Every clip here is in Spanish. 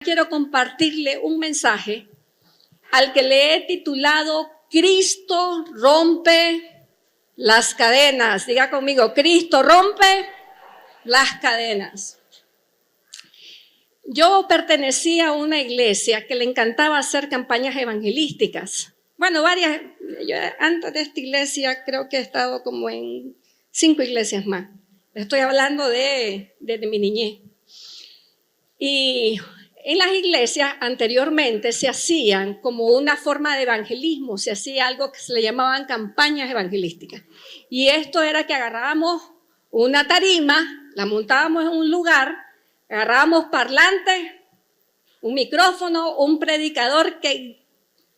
Quiero compartirle un mensaje al que le he titulado Cristo rompe las cadenas. Diga conmigo, Cristo rompe las cadenas. Yo pertenecía a una iglesia que le encantaba hacer campañas evangelísticas. Bueno, varias. Yo antes de esta iglesia creo que he estado como en 5 iglesias más. Estoy hablando de mi niñez. Y en las iglesias anteriormente se hacían como una forma de evangelismo, se hacía algo que se le llamaban campañas evangelísticas. Y esto era que agarrábamos una tarima, la montábamos en un lugar, agarrábamos parlantes, un micrófono, un predicador que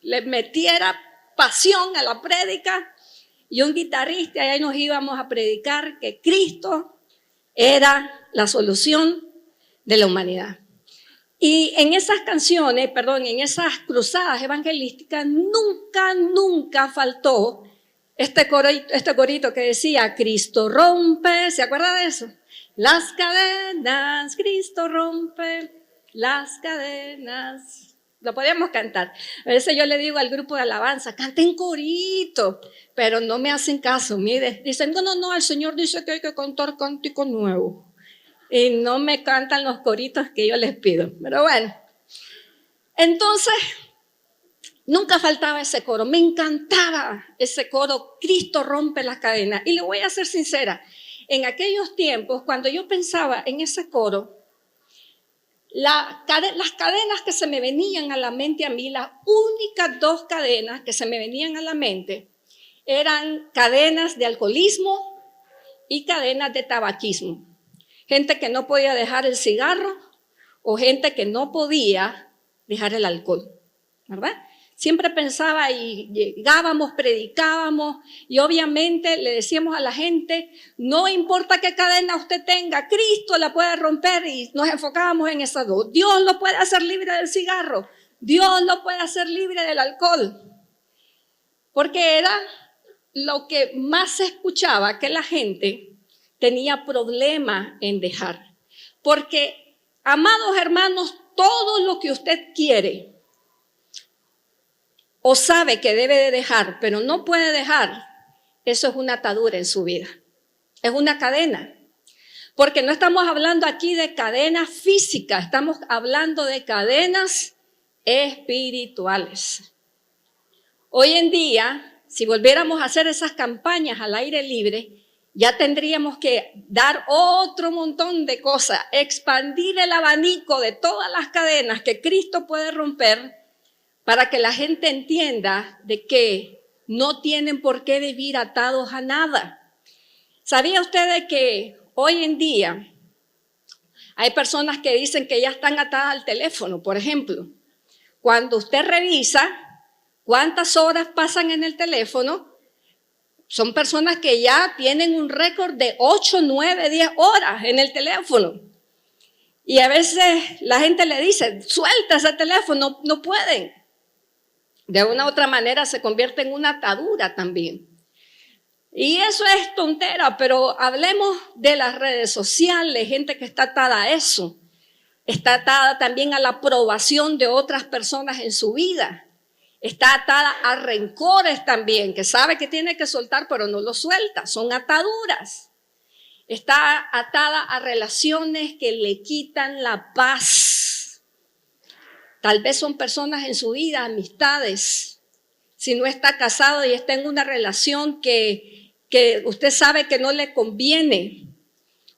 le metiera pasión a la prédica y un guitarrista, y ahí nos íbamos a predicar que Cristo era la solución de la humanidad. Y en esas canciones, en esas cruzadas evangelísticas, nunca faltó este corito que decía, Cristo rompe, ¿se acuerda de eso? Las cadenas, Cristo rompe las cadenas. Lo podíamos cantar. A veces yo le digo al grupo de alabanza, canten corito, pero no me hacen caso. Mire, dicen, no, el Señor dice que hay que cantar cántico nuevo. Y no me cantan los coritos que yo les pido. Pero bueno, entonces, nunca faltaba ese coro. Me encantaba ese coro, Cristo rompe las cadenas. Y le voy a ser sincera, en aquellos tiempos, cuando yo pensaba en ese coro, las cadenas que se me venían a la mente a mí, las únicas 2 cadenas que se me venían a la mente, eran cadenas de alcoholismo y cadenas de tabaquismo. Gente que no podía dejar el cigarro o gente que no podía dejar el alcohol, ¿verdad? Siempre pensaba y llegábamos, predicábamos y obviamente le decíamos a la gente, no importa qué cadena usted tenga, Cristo la puede romper y nos enfocábamos en esas 2. Dios lo puede hacer libre del cigarro, Dios lo puede hacer libre del alcohol, porque era lo que más se escuchaba que la gente tenía problema en dejar. Porque, amados hermanos, todo lo que usted quiere o sabe que debe de dejar, pero no puede dejar, eso es una atadura en su vida. Es una cadena. Porque no estamos hablando aquí de cadenas físicas, estamos hablando de cadenas espirituales. Hoy en día, si volviéramos a hacer esas campañas al aire libre, ya tendríamos que dar otro montón de cosas, expandir el abanico de todas las cadenas que Cristo puede romper para que la gente entienda de que no tienen por qué vivir atados a nada. ¿Sabía usted de que hoy en día hay personas que dicen que ya están atadas al teléfono? Por ejemplo, cuando usted revisa cuántas horas pasan en el teléfono, son personas que ya tienen un récord de 8, 9, 10 horas en el teléfono. Y a veces la gente le dice, suelta ese teléfono, no pueden. De una u otra manera se convierte en una atadura también. Y eso es tontera, pero hablemos de las redes sociales, gente que está atada a eso. Está atada también a la aprobación de otras personas en su vida. Está atada a rencores también, que sabe que tiene que soltar, pero no lo suelta. Son ataduras. Está atada a relaciones que le quitan la paz. Tal vez son personas en su vida, amistades. Si no está casado y está en una relación que usted sabe que no le conviene,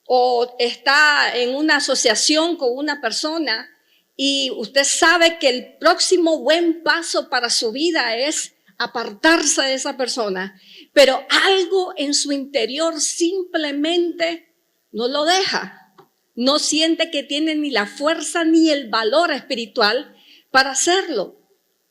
o está en una asociación con una persona y usted sabe que el próximo buen paso para su vida es apartarse de esa persona, pero algo en su interior simplemente no lo deja. No siente que tiene ni la fuerza ni el valor espiritual para hacerlo.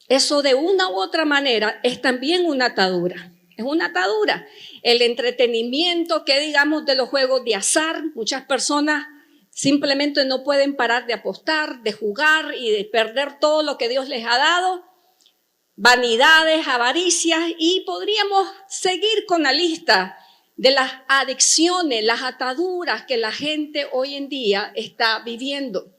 Eso de una u otra manera es también una atadura. Es una atadura. El entretenimiento, que digamos de los juegos de azar, muchas personas simplemente no pueden parar de apostar, de jugar y de perder todo lo que Dios les ha dado. Vanidades, avaricias, y podríamos seguir con la lista de las adicciones, las ataduras que la gente hoy en día está viviendo.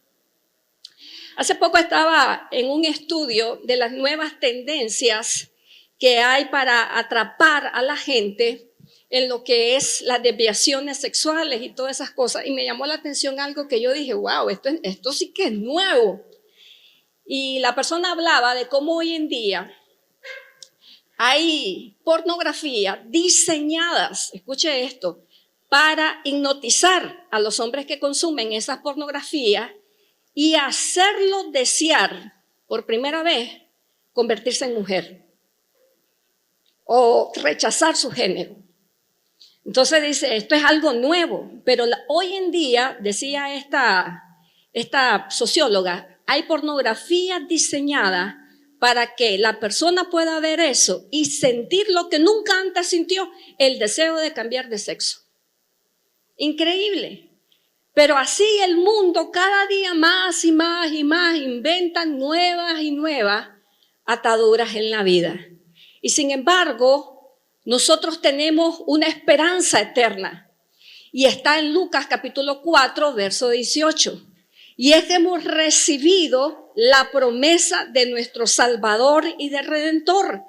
Hace poco estaba en un estudio de las nuevas tendencias que hay para atrapar a la gente en lo que es las desviaciones sexuales y todas esas cosas. Y me llamó la atención algo que yo dije, wow, esto sí que es nuevo. Y la persona hablaba de cómo hoy en día hay pornografía diseñadas, escuche esto, para hipnotizar a los hombres que consumen esas pornografías y hacerlos desear por primera vez convertirse en mujer o rechazar su género. Entonces dice, esto es algo nuevo, pero hoy en día, decía esta socióloga, hay pornografía diseñada para que la persona pueda ver eso y sentir lo que nunca antes sintió, el deseo de cambiar de sexo. Increíble. Pero así el mundo cada día más y más y más inventan nuevas y nuevas ataduras en la vida. Y sin embargo, nosotros tenemos una esperanza eterna. Y está en Lucas capítulo 4, verso 18. Y es que hemos recibido la promesa de nuestro Salvador y de Redentor,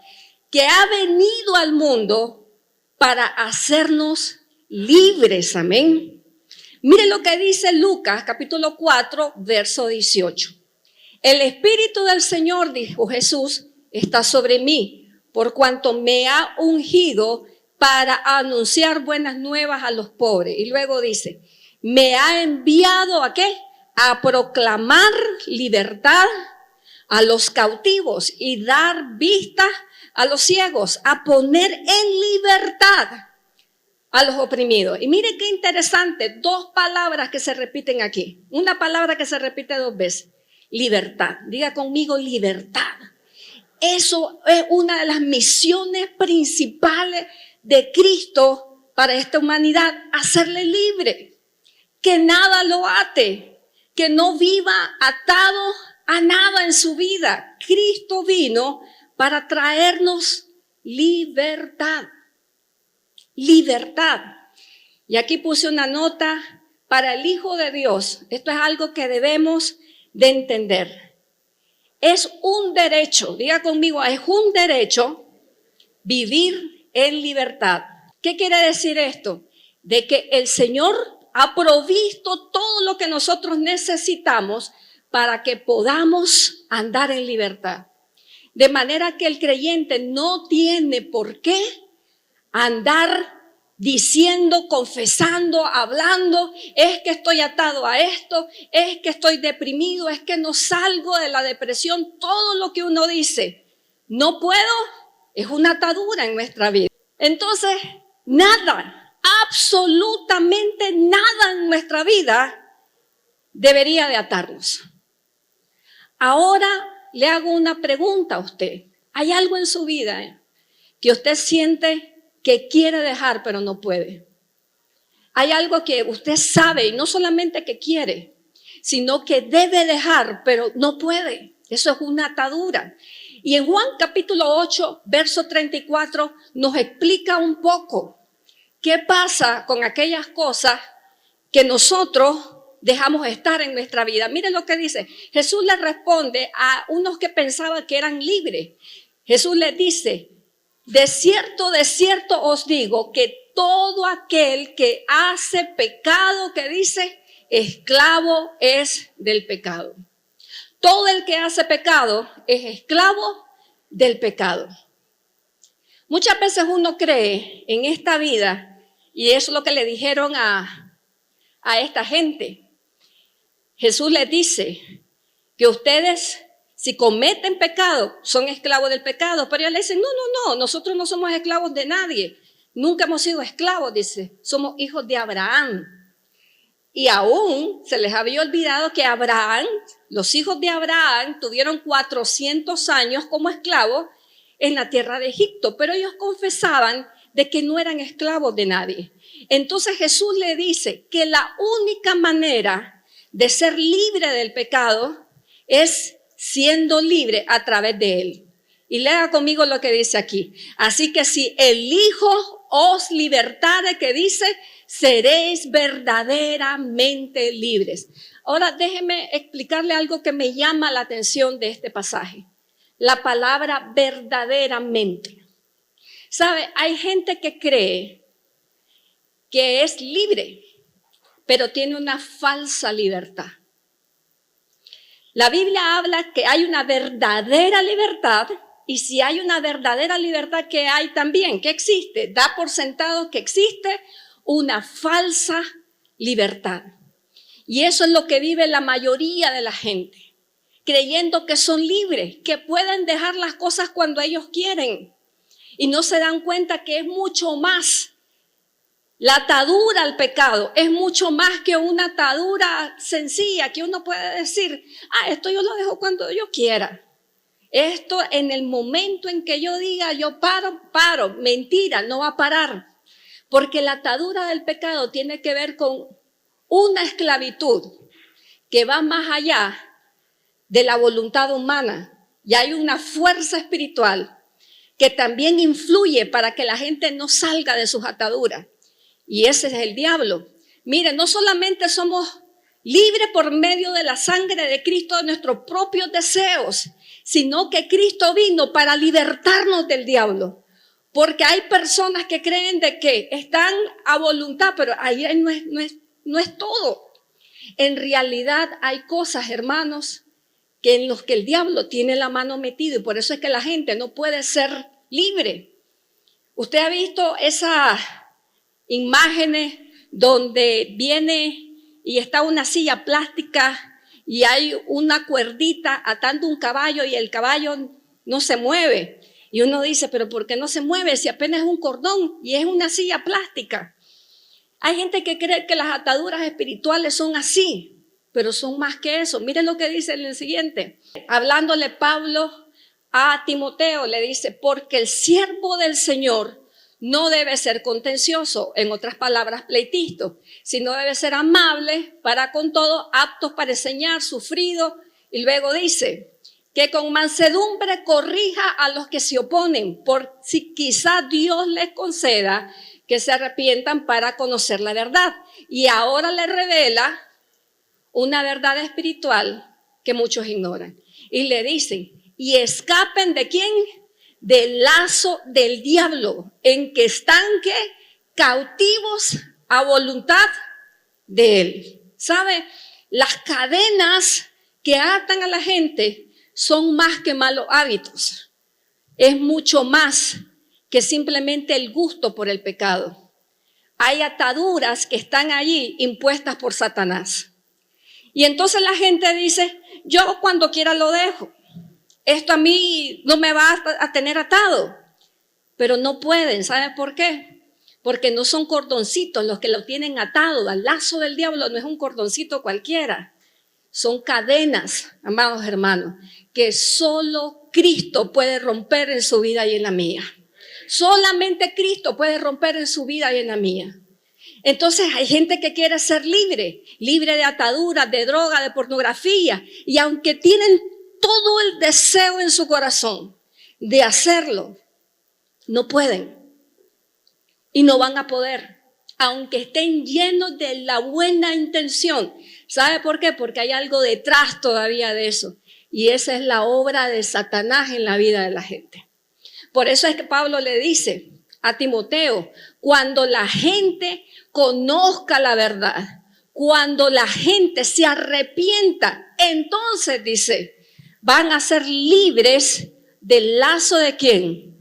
que ha venido al mundo para hacernos libres. Amén. Mire lo que dice Lucas capítulo 4, verso 18. El Espíritu del Señor, dijo Jesús, está sobre mí, por cuanto me ha ungido para anunciar buenas nuevas a los pobres. Y luego dice, me ha enviado ¿a qué? A proclamar libertad a los cautivos y dar vista a los ciegos, a poner en libertad a los oprimidos. Y mire qué interesante, dos palabras que se repiten aquí. Una palabra que se repite dos veces, libertad. Diga conmigo, libertad. Eso es una de las misiones principales de Cristo para esta humanidad, hacerle libre, que nada lo ate, que no viva atado a nada en su vida. Cristo vino para traernos libertad. Libertad. Y aquí puse una nota para el Hijo de Dios. Esto es algo que debemos de entender. Es un derecho, diga conmigo, es un derecho vivir en libertad. ¿Qué quiere decir esto? De que el Señor ha provisto todo lo que nosotros necesitamos para que podamos andar en libertad. De manera que el creyente no tiene por qué andar diciendo, confesando, hablando, es que estoy atado a esto, es que estoy deprimido, es que no salgo de la depresión. Todo lo que uno dice, no puedo, es una atadura en nuestra vida. Entonces, nada, absolutamente nada en nuestra vida debería de atarnos. Ahora le hago una pregunta a usted. ¿Hay algo en su vida que usted siente que quiere dejar pero no puede? Hay algo que usted sabe y no solamente que quiere, sino que debe dejar pero no puede. Eso es una atadura. Y en Juan capítulo 8, verso 34 nos explica un poco qué pasa con aquellas cosas que nosotros dejamos estar en nuestra vida. Miren lo que dice. Jesús le responde a unos que pensaban que eran libres. Jesús les dice, de cierto os digo que todo aquel que hace pecado, que dice, esclavo es del pecado. Todo el que hace pecado es esclavo del pecado. Muchas veces uno cree en esta vida, y eso es lo que le dijeron a esta gente. Jesús les dice que ustedes, si cometen pecado, son esclavos del pecado. Pero ellos le dicen, no, nosotros no somos esclavos de nadie. Nunca hemos sido esclavos, dice. Somos hijos de Abraham. Y aún se les había olvidado que Abraham, los hijos de Abraham, tuvieron 400 años como esclavos en la tierra de Egipto. Pero ellos confesaban de que no eran esclavos de nadie. Entonces Jesús le dice que la única manera de ser libre del pecado es siendo libre a través de él. Y lea conmigo lo que dice aquí. Así que si el Hijo os libertare, que dice, seréis verdaderamente libres. Ahora déjeme explicarle algo que me llama la atención de este pasaje. La palabra verdaderamente. ¿Sabe? Hay gente que cree que es libre, pero tiene una falsa libertad. La Biblia habla que hay una verdadera libertad, y si hay una verdadera libertad, ¿qué hay también? ¿Qué existe? Da por sentado que existe una falsa libertad. Y eso es lo que vive la mayoría de la gente, creyendo que son libres, que pueden dejar las cosas cuando ellos quieren. Y no se dan cuenta que es mucho más. La atadura al pecado es mucho más que una atadura sencilla que uno puede decir, esto yo lo dejo cuando yo quiera. Esto en el momento en que yo diga, yo paro. Mentira, no va a parar. Porque la atadura del pecado tiene que ver con una esclavitud que va más allá de la voluntad humana. Y hay una fuerza espiritual que también influye para que la gente no salga de sus ataduras. Y ese es el diablo. Miren, no solamente somos libres por medio de la sangre de Cristo de nuestros propios deseos, sino que Cristo vino para libertarnos del diablo. Porque hay personas que creen de que están a voluntad, pero ahí no es todo. En realidad hay cosas, hermanos, que en los que el diablo tiene la mano metida, y por eso es que la gente no puede ser libre. Usted ha visto esas imágenes donde viene y está una silla plástica y hay una cuerdita atando un caballo y el caballo no se mueve. Y uno dice, pero ¿por qué no se mueve si apenas es un cordón y es una silla plástica? Hay gente que cree que las ataduras espirituales son así, pero son más que eso. Miren lo que dice en el siguiente. Hablándole Pablo a Timoteo, le dice, porque el siervo del Señor no debe ser contencioso, en otras palabras, pleitisto, sino debe ser amable para con todo, aptos para enseñar, sufrido. Y luego dice que con mansedumbre corrija a los que se oponen, por si quizá Dios les conceda que se arrepientan para conocer la verdad. Y ahora le revela una verdad espiritual que muchos ignoran. Y le dicen, y escapen ¿de quién? Del lazo del diablo, en que están ¿qué? Cautivos a voluntad de él. ¿Sabe? Las cadenas que atan a la gente son más que malos hábitos. Es mucho más que simplemente el gusto por el pecado. Hay ataduras que están allí impuestas por Satanás. Y entonces la gente dice, yo cuando quiera lo dejo. Esto a mí no me va a tener atado. Pero no pueden, ¿sabe por qué? Porque no son cordoncitos los que lo tienen atado. Al lazo del diablo no es un cordoncito cualquiera. Son cadenas, amados hermanos, que solo Cristo puede romper en su vida y en la mía. Solamente Cristo puede romper en su vida y en la mía. Entonces hay gente que quiere ser libre de ataduras, de droga, de pornografía. Y aunque tienen todo el deseo en su corazón de hacerlo, no pueden y no van a poder, aunque estén llenos de la buena intención. ¿Sabe por qué? Porque hay algo detrás todavía de eso, y esa es la obra de Satanás en la vida de la gente. Por eso es que Pablo le dice a Timoteo, cuando la gente conozca la verdad, cuando la gente se arrepienta, entonces dice, van a ser libres del lazo ¿de quién?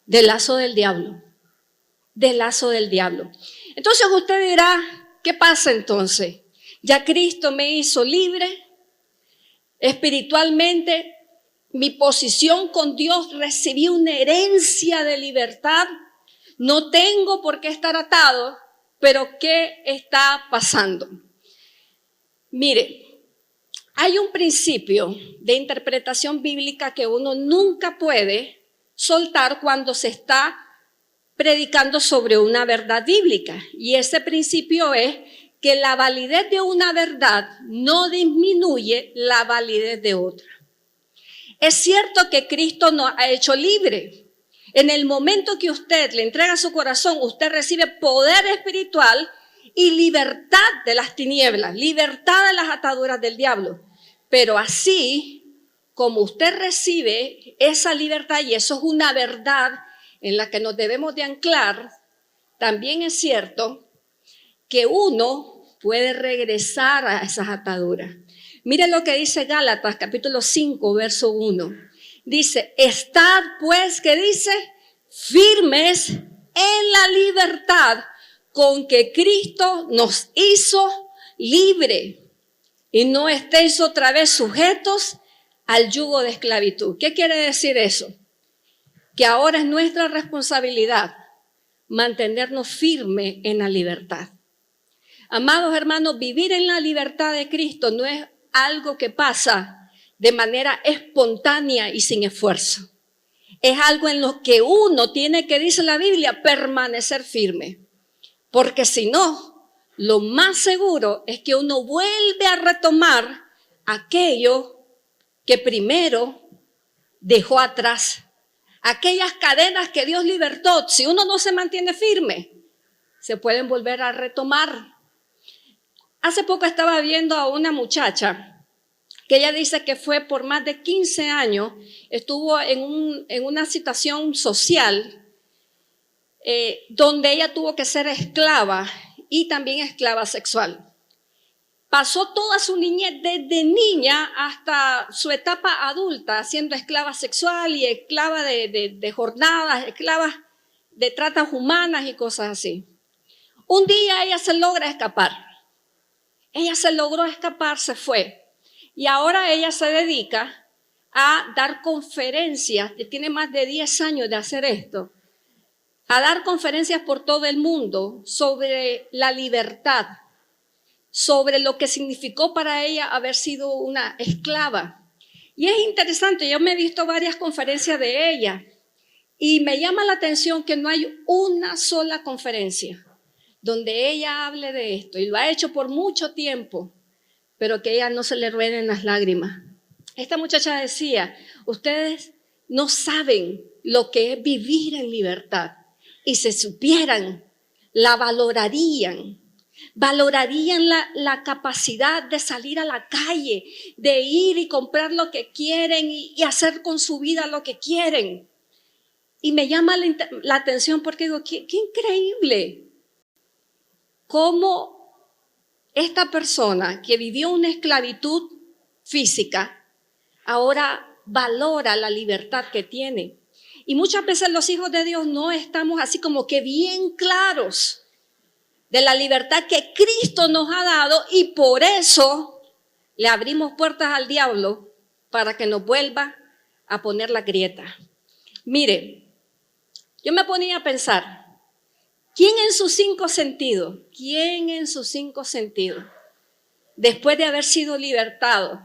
Del lazo del diablo. Del lazo del diablo. Entonces usted dirá, ¿qué pasa entonces? Ya Cristo me hizo libre. Espiritualmente, mi posición con Dios, recibí una herencia de libertad. No tengo por qué estar atado, pero ¿qué está pasando? Mire, hay un principio de interpretación bíblica que uno nunca puede soltar cuando se está predicando sobre una verdad bíblica. Y ese principio es que la validez de una verdad no disminuye la validez de otra. Es cierto que Cristo nos ha hecho libre. En el momento que usted le entrega su corazón, usted recibe poder espiritual y libertad de las tinieblas, libertad de las ataduras del diablo. Pero así como usted recibe esa libertad, y eso es una verdad en la que nos debemos de anclar, también es cierto que uno puede regresar a esas ataduras. Mire lo que dice Gálatas, capítulo 5, verso 1. Dice, estad pues, ¿qué dice? Firmes en la libertad con que Cristo nos hizo libre. Y no estéis otra vez sujetos al yugo de esclavitud. ¿Qué quiere decir eso? Que ahora es nuestra responsabilidad mantenernos firmes en la libertad. Amados hermanos, vivir en la libertad de Cristo no es algo que pasa de manera espontánea y sin esfuerzo. Es algo en lo que uno tiene que, dice la Biblia, permanecer firme. Porque si no, lo más seguro es que uno vuelve a retomar aquello que primero dejó atrás. Aquellas cadenas que Dios libertó, si uno no se mantiene firme, se pueden volver a retomar. Hace poco estaba viendo a una muchacha que ella dice que fue por más de 15 años, estuvo en una situación social donde ella tuvo que ser esclava y también esclava sexual. Pasó toda su niñez, desde niña hasta su etapa adulta, siendo esclava sexual y esclava de jornadas, esclava de tratas humanas y cosas así. Un día ella se logra escapar. Ella se logró escapar, se fue. Y ahora ella se dedica a dar conferencias, tiene más de 10 años de hacer esto, a dar conferencias por todo el mundo sobre la libertad, sobre lo que significó para ella haber sido una esclava. Y es interesante, yo me he visto varias conferencias de ella y me llama la atención que no hay una sola conferencia donde ella hable de esto, y lo ha hecho por mucho tiempo, pero que ella no se le rueden las lágrimas. Esta muchacha decía, ustedes no saben lo que es vivir en libertad, y si supieran, la valorarían la capacidad de salir a la calle, de ir y comprar lo que quieren y hacer con su vida lo que quieren. Y me llama la atención porque digo, qué increíble cómo esta persona que vivió una esclavitud física ahora valora la libertad que tiene. Y muchas veces los hijos de Dios no estamos así como que bien claros de la libertad que Cristo nos ha dado, y por eso le abrimos puertas al diablo para que nos vuelva a poner la grieta. Mire, yo me ponía a pensar, ¿quién en sus 5 sentidos, después de haber sido libertado,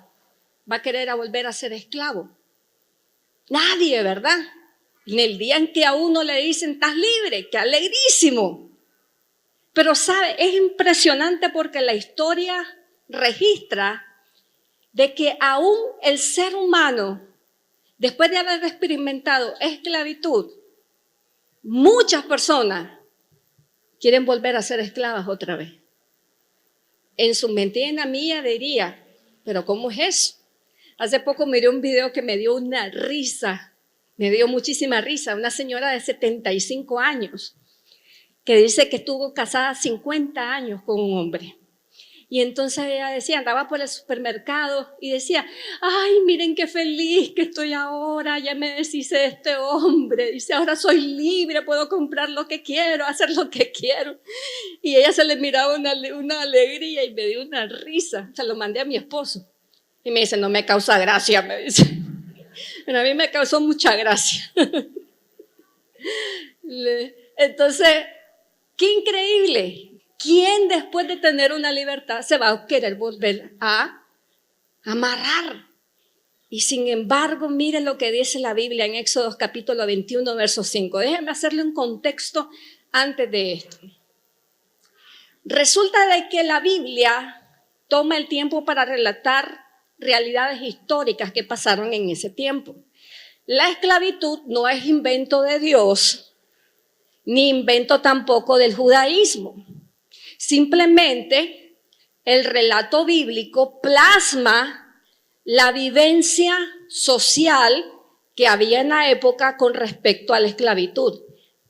va a querer volver a ser esclavo? Nadie, ¿verdad? En el día en que a uno le dicen, estás libre, qué alegrísimo. Pero sabe, es impresionante porque la historia registra de que aún el ser humano, después de haber experimentado esclavitud, muchas personas quieren volver a ser esclavas otra vez. En su mente y en la mía diría, pero ¿cómo es eso? Hace poco miré un video que me dio una risa, me dio muchísima risa, una señora de 75 años que dice que estuvo casada 50 años con un hombre. Y entonces ella decía, andaba por el supermercado y decía, ay, miren qué feliz que estoy ahora, ya me deshice de este hombre. Dice, ahora soy libre, puedo comprar lo que quiero, hacer lo que quiero. Y ella se le miraba una alegría y me dio una risa. Se lo mandé a mi esposo. Y me dice, no me causa gracia, me dice. Pero a mí me causó mucha gracia. Entonces, qué increíble. ¿Quién después de tener una libertad se va a querer volver a amarrar? Y sin embargo, mire lo que dice la Biblia en Éxodo capítulo 21, verso 5. Déjenme hacerle un contexto antes de esto. Resulta de que la Biblia toma el tiempo para relatar realidades históricas que pasaron en ese tiempo. la esclavitud no es invento de Dios, ni invento tampoco del judaísmo. Simplemente el relato bíblico plasma la vivencia social que había en la época con respecto a la esclavitud.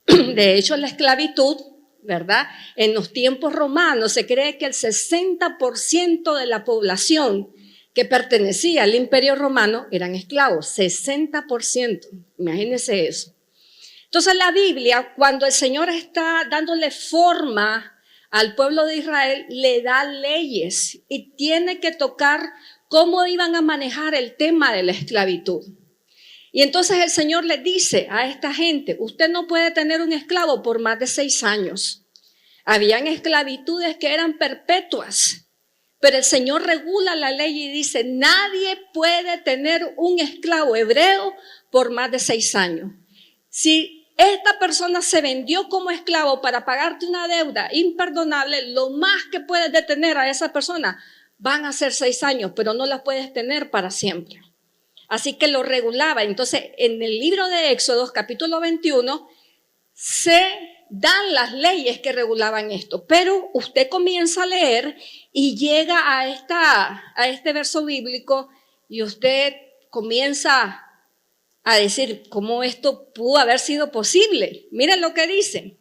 De hecho, la esclavitud, ¿verdad? En los tiempos romanos se cree que el 60% de la población que pertenecía al Imperio Romano eran esclavos, 60%. Imagínense eso. Entonces la Biblia, cuando el Señor está dándole forma al pueblo de Israel, le da leyes y tiene que tocar cómo iban a manejar el tema de la esclavitud. Y entonces el Señor le dice a esta gente, usted no puede tener un esclavo por más de 6 años. Habían esclavitudes que eran perpetuas, pero el Señor regula la ley y dice, nadie puede tener un esclavo hebreo por más de 6 años. Si esta persona se vendió como esclavo para pagarte una deuda imperdonable, lo más que puedes detener a esa persona van a ser 6 años, pero no la puedes tener para siempre. Así que lo regulaba. Entonces, en el libro de Éxodo, capítulo 21, se dan las leyes que regulaban esto. Pero usted comienza a leer y llega a este verso bíblico y usted comienza a decir cómo esto pudo haber sido posible. Miren lo que dice.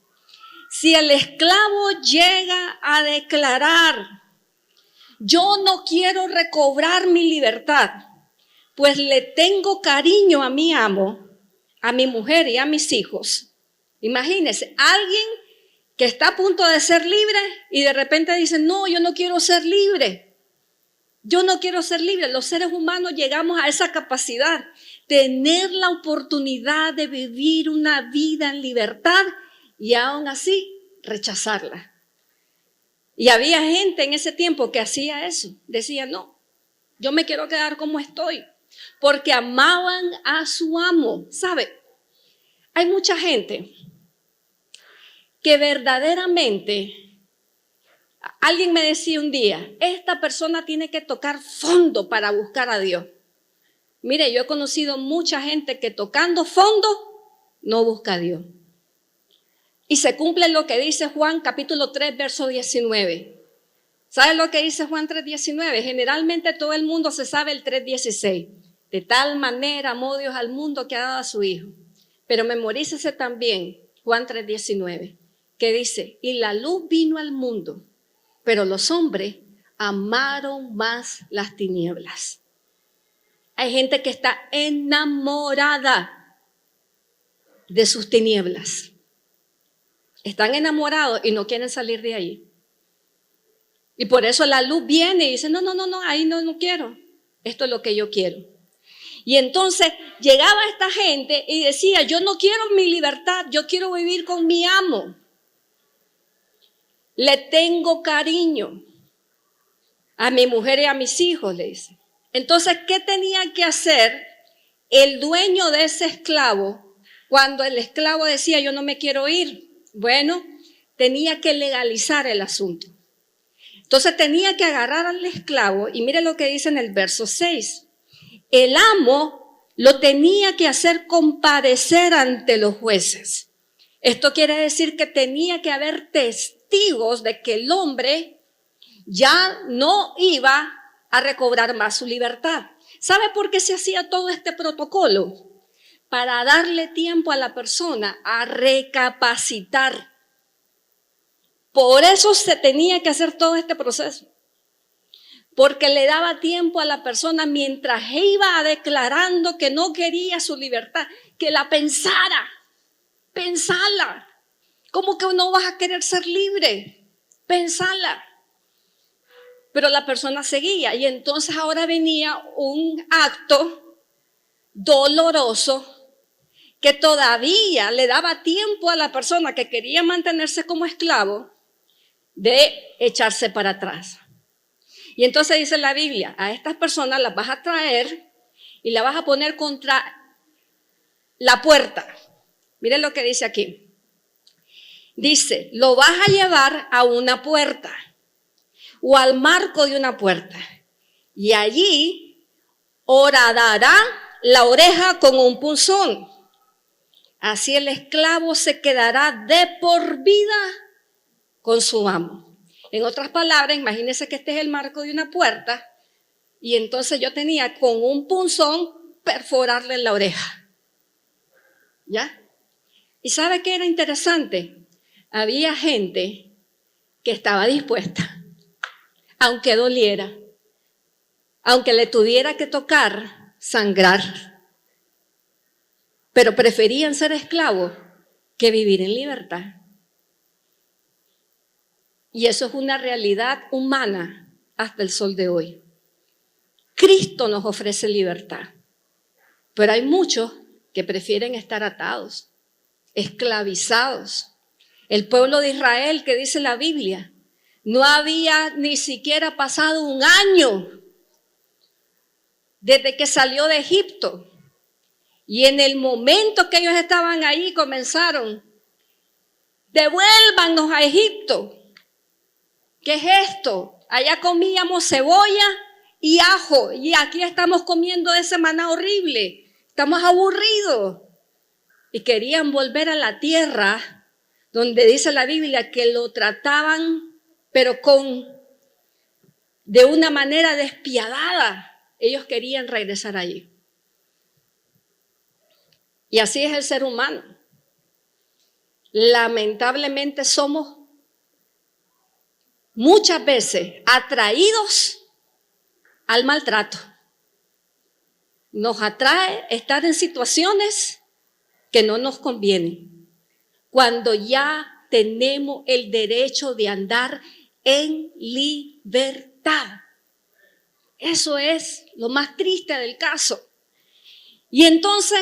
Si el esclavo llega a declarar, yo no quiero recobrar mi libertad, pues le tengo cariño a mi amo, a mi mujer y a mis hijos. Imagínense, alguien que está a punto de ser libre y de repente dice, no, yo no quiero ser libre. Yo no quiero ser libre. Los seres humanos llegamos a esa capacidad, tener la oportunidad de vivir una vida en libertad y aún así rechazarla. Y había gente en ese tiempo que hacía eso. Decía, no, yo me quiero quedar como estoy. Porque amaban a su amo. ¿Sabe? Hay mucha gente que verdaderamente, alguien me decía un día, esta persona tiene que tocar fondo para buscar a Dios. Mire, yo he conocido mucha gente que tocando fondo no busca a Dios. Y se cumple lo que dice Juan capítulo 3, verso 19. ¿Sabe lo que dice Juan 3:19? Generalmente todo el mundo se sabe el 3:16. De tal manera amó Dios al mundo que ha dado a su Hijo. Pero memorícese también Juan 3:19, que dice, y la luz vino al mundo, pero los hombres amaron más las tinieblas. Hay gente que está enamorada de sus tinieblas. Están enamorados y no quieren salir de ahí. Y por eso la luz viene y dice, no, ahí no quiero. Esto es lo que yo quiero. Y entonces llegaba esta gente y decía, yo no quiero mi libertad, yo quiero vivir con mi amo. Le tengo cariño a mi mujer y a mis hijos, le dice. Entonces, ¿qué tenía que hacer el dueño de ese esclavo cuando el esclavo decía, yo no me quiero ir? Bueno, tenía que legalizar el asunto. Entonces tenía que agarrar al esclavo y mire lo que dice en el verso 6. El amo lo tenía que hacer comparecer ante los jueces. Esto quiere decir que tenía que haber testigos de que el hombre ya no iba a recobrar más su libertad. ¿Sabe por qué se hacía todo este protocolo? Para darle tiempo a la persona a recapacitar. Por eso se tenía que hacer todo este proceso. Porque le daba tiempo a la persona mientras iba declarando que no quería su libertad, que la pensara. Pensala. ¿Cómo que no vas a querer ser libre? Pensala. Pero la persona seguía y entonces ahora venía un acto doloroso que todavía le daba tiempo a la persona que quería mantenerse como esclavo de echarse para atrás. Y entonces dice la Biblia, a estas personas las vas a traer y las vas a poner contra la puerta. Miren lo que dice aquí. Dice, lo vas a llevar a una puerta o al marco de una puerta y allí horadará la oreja con un punzón. Así el esclavo se quedará de por vida con su amo. En otras palabras, imagínense que este es el marco de una puerta y entonces yo tenía con un punzón perforarle la oreja. ¿Ya? ¿Y sabe qué era interesante? Había gente que estaba dispuesta, aunque doliera, aunque le tuviera que tocar sangrar, pero preferían ser esclavos que vivir en libertad. Y eso es una realidad humana hasta el sol de hoy. Cristo nos ofrece libertad, pero hay muchos que prefieren estar atados, esclavizados. El pueblo de Israel, que dice la Biblia, no había ni siquiera pasado un año desde que salió de Egipto. Y en el momento que ellos estaban ahí comenzaron, devuélvanos a Egipto. ¿Qué es esto? Allá comíamos cebolla y ajo y aquí estamos comiendo ese maná horrible. Estamos aburridos. Y querían volver a la tierra donde dice la Biblia que lo trataban, pero de una manera despiadada. Ellos querían regresar allí. Y así es el ser humano. Lamentablemente somos muchas veces atraídos al maltrato. Nos atrae estar en situaciones que no nos convienen, cuando ya tenemos el derecho de andar en libertad. Eso es lo más triste del caso. Y entonces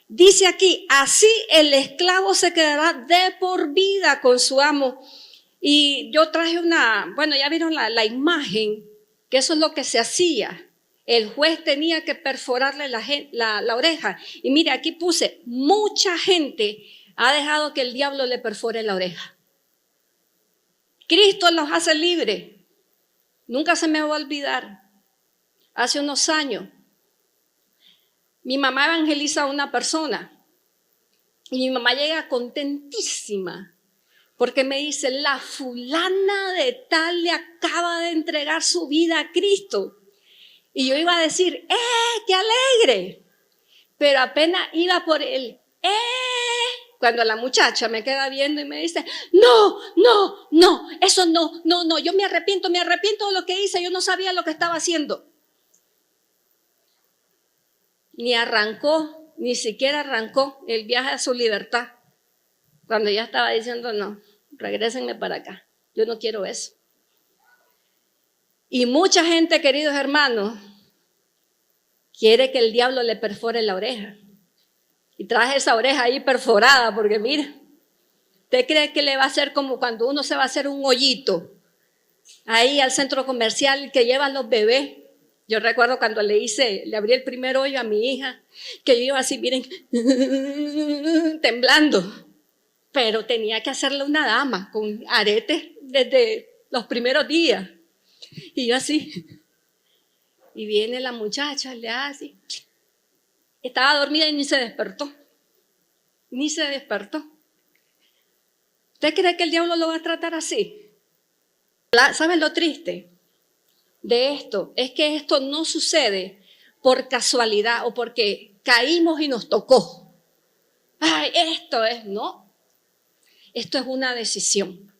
dice aquí, así el esclavo se quedará de por vida con su amo. Y yo traje ya vieron la imagen, que eso es lo que se hacía. El juez tenía que perforarle la oreja. Y mire, aquí puse, mucha gente ha dejado que el diablo le perfore la oreja. Cristo los hace libres. Nunca se me va a olvidar. Hace unos años, mi mamá evangeliza a una persona. Y mi mamá llega contentísima, porque me dice, la fulana de tal le acaba de entregar su vida a Cristo. Y yo iba a decir, qué alegre. Pero apenas iba por el, cuando la muchacha me queda viendo y me dice, no, eso no, yo me arrepiento de lo que hice, yo no sabía lo que estaba haciendo. Ni siquiera arrancó el viaje a su libertad. Cuando ya estaba diciendo, no, regrésenme para acá, yo no quiero eso. Y mucha gente, queridos hermanos, quiere que el diablo le perfore la oreja. Y traje esa oreja ahí perforada, porque mire, ¿usted cree que le va a hacer como cuando uno se va a hacer un hoyito ahí al centro comercial que llevan los bebés? Yo recuerdo cuando le abrí el primer hoyo a mi hija, que yo iba así, miren, temblando. Pero tenía que hacerle una dama con aretes desde los primeros días. Y yo así. Y viene la muchacha, le hace. Estaba dormida y ni se despertó. ¿Usted cree que el diablo lo va a tratar así? ¿Saben lo triste de esto? Es que esto no sucede por casualidad o porque caímos y nos tocó. Ay, no. Esto es una decisión.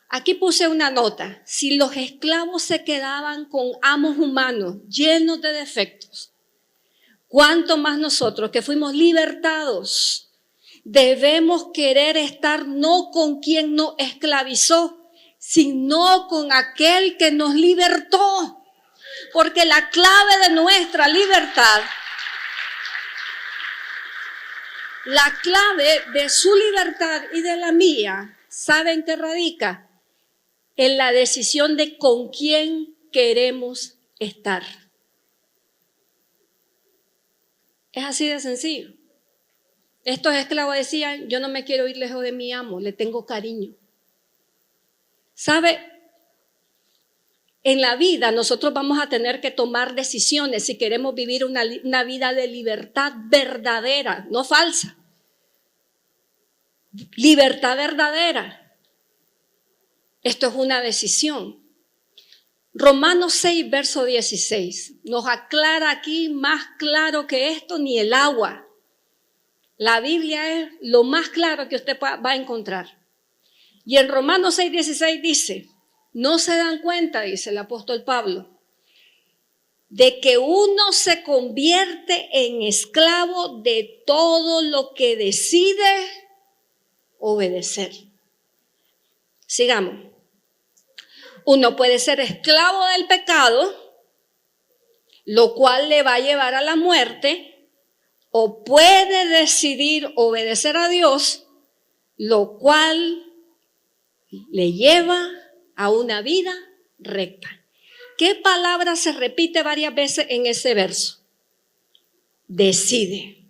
Aquí puse una nota. Si los esclavos se quedaban con amos humanos llenos de defectos, ¿cuánto más nosotros que fuimos libertados debemos querer estar no con quien nos esclavizó, sino con aquel que nos libertó? Porque la clave de nuestra libertad, la clave de su libertad y de la mía, ¿saben qué radica? En la decisión de con quién queremos estar. Es así de sencillo. Estos esclavos decían, yo no me quiero ir lejos de mi amo, le tengo cariño. ¿Sabe? en la vida nosotros vamos a tener que tomar decisiones si queremos vivir una vida de libertad verdadera, no falsa. Libertad verdadera. Esto es una decisión. Romanos 6, verso 16, nos aclara aquí más claro que esto ni el agua. La Biblia es lo más claro que usted va a encontrar. Y en Romanos 6, 16 dice, no se dan cuenta, dice el apóstol Pablo, de que uno se convierte en esclavo de todo lo que decide obedecer. Sigamos. Uno puede ser esclavo del pecado, lo cual le va a llevar a la muerte, o puede decidir obedecer a Dios, lo cual le lleva a una vida recta. ¿Qué palabra se repite varias veces en ese verso? Decide.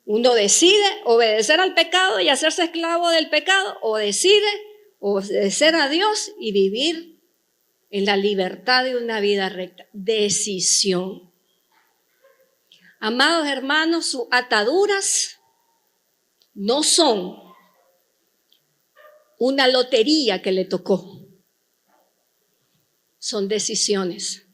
Uno decide obedecer al pecado y hacerse esclavo del pecado, o decide obedecer a Dios y vivir en la libertad de una vida recta. Decisión. Amados hermanos, sus ataduras no son una lotería que le tocó. Son decisiones.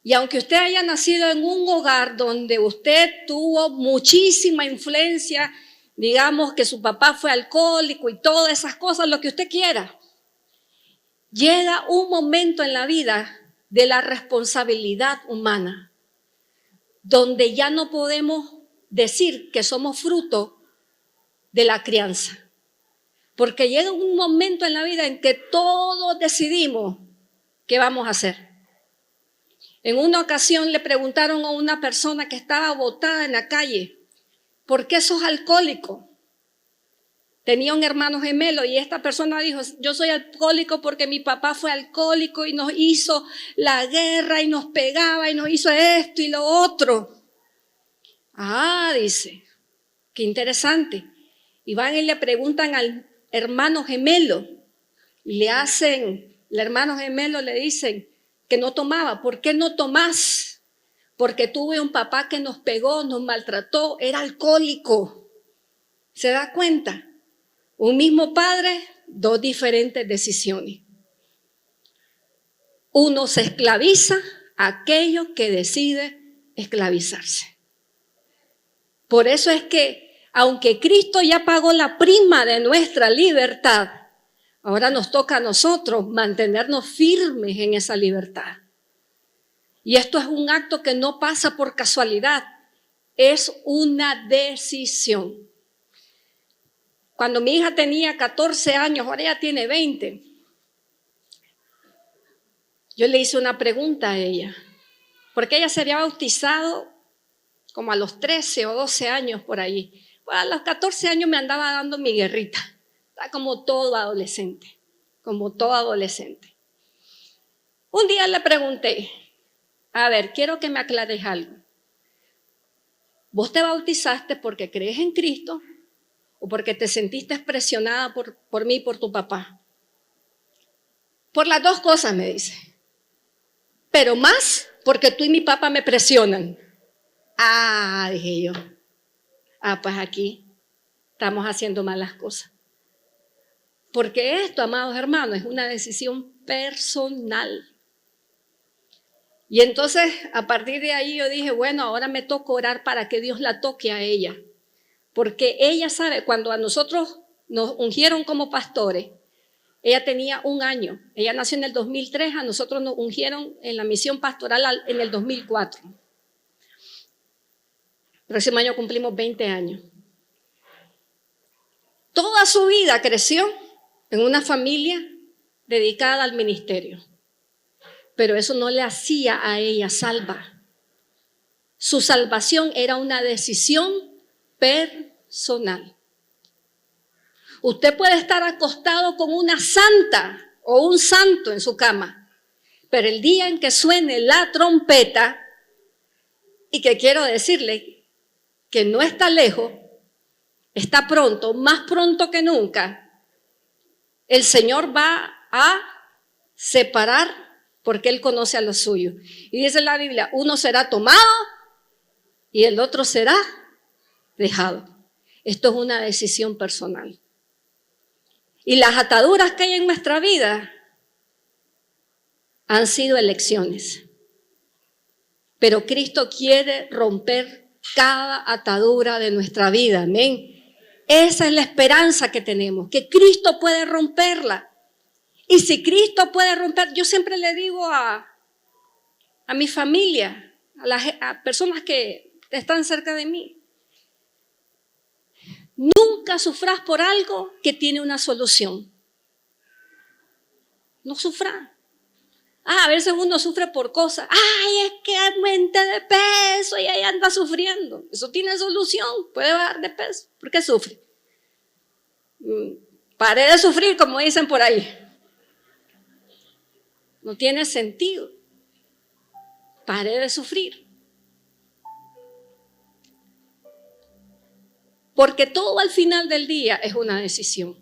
Y aunque usted haya nacido en un hogar donde usted tuvo muchísima influencia, digamos que su papá fue alcohólico y todas esas cosas, lo que usted quiera, llega un momento en la vida de la responsabilidad humana, donde ya no podemos decir que somos fruto de la crianza. Porque llega un momento en la vida en que todos decidimos qué vamos a hacer. En una ocasión le preguntaron a una persona que estaba botada en la calle, ¿por qué sos alcohólico? Tenía un hermano gemelo y esta persona dijo, yo soy alcohólico porque mi papá fue alcohólico y nos hizo la guerra y nos pegaba y nos hizo esto y lo otro. Ah, dice, qué interesante. Y van y le preguntan al hermano gemelo y el hermano gemelo le dicen que no tomaba. ¿Por qué no tomás? Porque tuve un papá que nos pegó, nos maltrató, era alcohólico. ¿Se da cuenta? Un mismo padre, dos diferentes decisiones. Uno se esclaviza a aquello que decide esclavizarse. Por eso es que, aunque Cristo ya pagó la prima de nuestra libertad, ahora nos toca a nosotros mantenernos firmes en esa libertad. Y esto es un acto que no pasa por casualidad, es una decisión. Cuando mi hija tenía 14 años, ahora ella tiene 20, yo le hice una pregunta a ella, porque ella se había bautizado como a los 13 o 12 años por ahí. Bueno, a los 14 años me andaba dando mi guerrita, como todo adolescente, como todo adolescente. Un día le pregunté, a ver, quiero que me aclares algo. ¿Vos te bautizaste porque crees en Cristo o porque te sentiste presionada por mí y por tu papá? Por las dos cosas, me dice. Pero más porque tú y mi papá me presionan. Ah, dije yo. Ah, pues aquí estamos haciendo malas cosas. Porque esto, amados hermanos, es una decisión personal. Y entonces, a partir de ahí yo dije, bueno, ahora me toca orar para que Dios la toque a ella. Porque ella sabe, cuando a nosotros nos ungieron como pastores, ella tenía 1 año. Ella nació en el 2003, a nosotros nos ungieron en la misión pastoral en el 2004. El próximo año cumplimos 20 años. Toda su vida creció en una familia dedicada al ministerio. Pero eso no le hacía a ella salva. Su salvación era una decisión personal. Usted puede estar acostado con una santa o un santo en su cama, pero el día en que suene la trompeta, y que quiero decirle que no está lejos, está pronto, más pronto que nunca, El Señor va a separar porque Él conoce a los suyos. Y dice la Biblia, uno será tomado y el otro será dejado. Esto es una decisión personal. Y las ataduras que hay en nuestra vida han sido elecciones. Pero Cristo quiere romper cada atadura de nuestra vida. Amén. Esa es la esperanza que tenemos, que Cristo puede romperla. Y si Cristo puede romper, yo siempre le digo a mi familia, a personas que están cerca de mí, nunca sufras por algo que tiene una solución. No sufras. A veces uno sufre por cosas. Ay, es que aumenté de peso y ahí anda sufriendo. Eso tiene solución, puede bajar de peso. ¿Por qué sufre? Pare de sufrir, como dicen por ahí. No tiene sentido. Pare de sufrir. Porque todo al final del día es una decisión.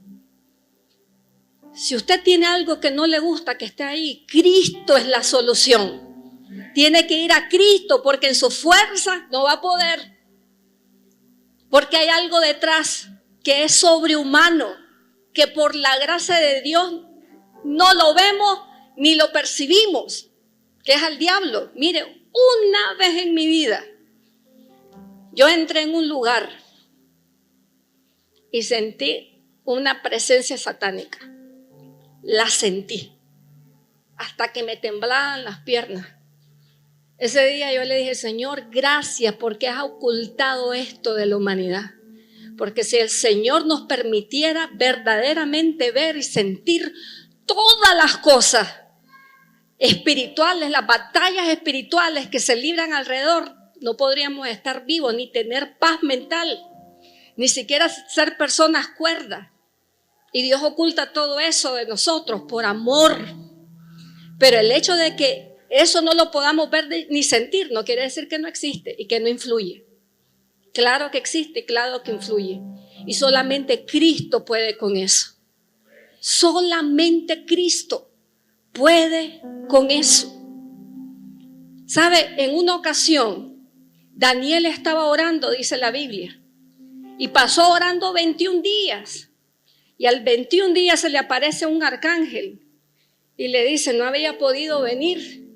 Si usted tiene algo que no le gusta que esté ahí, Cristo es la solución. Tiene que ir a Cristo porque en su fuerza no va a poder. Porque hay algo detrás que es sobrehumano, que por la gracia de Dios no lo vemos ni lo percibimos, que es al diablo. Mire, una vez en mi vida, yo entré en un lugar y sentí una presencia satánica. La sentí hasta que me temblaban las piernas. Ese día yo le dije, Señor, gracias porque has ocultado esto de la humanidad. Porque si el Señor nos permitiera verdaderamente ver y sentir todas las cosas espirituales, las batallas espirituales que se libran alrededor, no podríamos estar vivos ni tener paz mental, ni siquiera ser personas cuerdas. Y Dios oculta todo eso de nosotros por amor. Pero el hecho de que eso no lo podamos ver ni sentir no quiere decir que no existe y que no influye. Claro que existe y claro que influye. Y solamente Cristo puede con eso. Solamente Cristo puede con eso. ¿Sabe? En una ocasión, Daniel estaba orando, dice la Biblia, y pasó orando 21 días. Y al 21 días se le aparece un arcángel y le dice, no había podido venir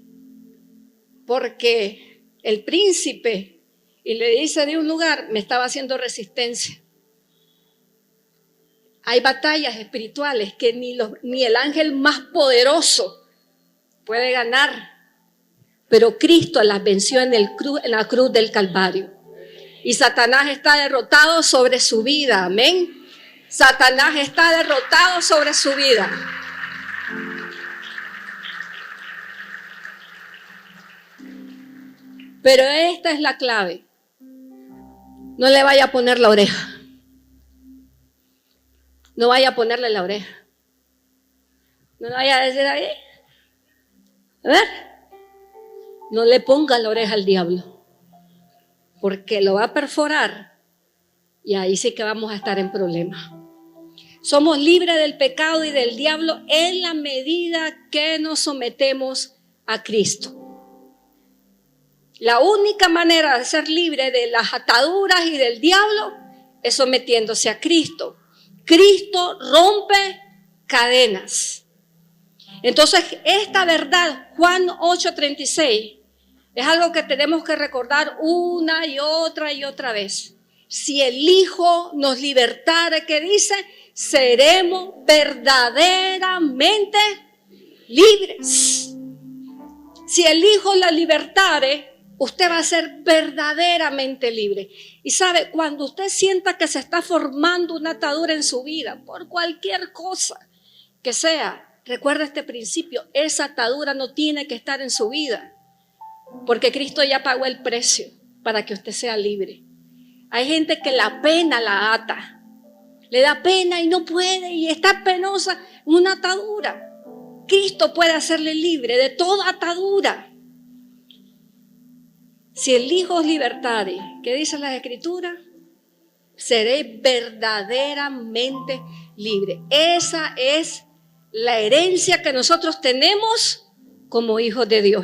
porque el príncipe, y le dice de un lugar, me estaba haciendo resistencia. Hay batallas espirituales que ni el ángel más poderoso puede ganar, pero Cristo las venció en la cruz del Calvario. Y Satanás está derrotado sobre su vida, amén. Satanás está derrotado sobre su vida. Pero esta es la clave. No le vaya a poner la oreja. No vaya a ponerle la oreja. No le vaya a decir ahí. A ver. No le ponga la oreja al diablo. Porque lo va a perforar. Y ahí sí que vamos a estar en problemas. Somos libres del pecado y del diablo en la medida que nos sometemos a Cristo. La única manera de ser libre de las ataduras y del diablo es sometiéndose a Cristo. Cristo rompe cadenas. Entonces, esta verdad, Juan 8:36, es algo que tenemos que recordar una y otra vez. Si el Hijo nos libertare, ¿qué dice? Seremos verdaderamente libres. Si el Hijo la libertare, usted va a ser verdaderamente libre. Y sabe, cuando usted sienta que se está formando una atadura en su vida, por cualquier cosa que sea, recuerda este principio, esa atadura no tiene que estar en su vida, porque Cristo ya pagó el precio para que usted sea libre. Hay gente que la pena la ata. Le da pena y no puede y está penosa, una atadura. Cristo puede hacerle libre de toda atadura. Si el Hijo os libertare, ¿qué dice la Escritura? Seré verdaderamente libre. Esa es la herencia que nosotros tenemos como hijos de Dios.